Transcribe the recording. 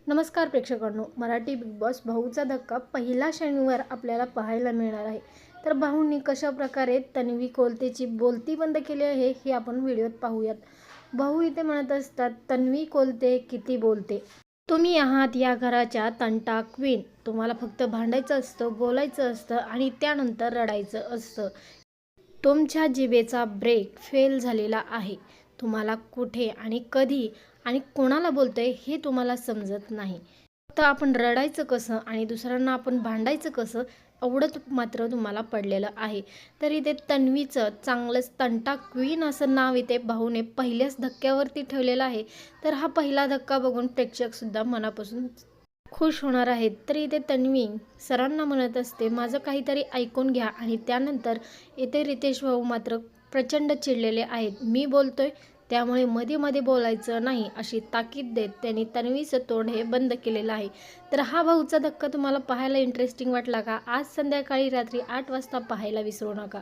नमस्कार प्रेक्षकांनो, Marathi big boss भाऊचा धक्का पहिला शनिवार आपल्याला पाहायला मिळणार आहे. तर भाऊंनी कशा प्रकारे तन्वी कोलतेची बोलती बंद केली आहे हे आपण व्हिडिओत पाहूयात. भाऊ इथे म्हणत असतात, तन्वी कोलते किती बोलते. तुम्ही आहात या घराच्या तंटा क्वीन. तुम्हाला फक्त भांडायचं असतं, बोलायचं असतं आणि त्यानंतर रडायचं असतं. तुमच्या जिभेचा ब्रेक फेल झालेला आहे. तुम्हाला कुठे आणि कधी आणि कोणाला बोलतोय हे तुम्हाला समजत नाही. फक्त आपण रडायचं कसं आणि दुसऱ्यांना आपण भांडायचं कसं एवढंच मात्र तुम्हाला पडलेलं आहे. तर इथे तन्वीचं चांगलंच तंटा क्वीन असं नाव इथे भाऊने पहिल्याच धक्क्यावरती ठेवलेलं आहे. तर हा पहिला धक्का बघून प्रेक्षकसुद्धा मनापासून खुश होणार आहेत. तर इथे तन्वी सरांना म्हणत असते, माझं काहीतरी ऐकून घ्या. आणि त्यानंतर इथे रितेश भाऊ मात्र प्रचंड चिडलेले आहेत. मी बोलतोय त्यामुळे मध्ये मध्ये बोलायचं नाही अशी ताकीद देत त्यांनी तन्वीचं तोंड हे बंद केलेलं आहे. तर हा भाऊचा धक्का तुम्हाला पाहायला इंटरेस्टिंग वाटला का? आज संध्याकाळी रात्री 8 वाजता पाहायला विसरू नका.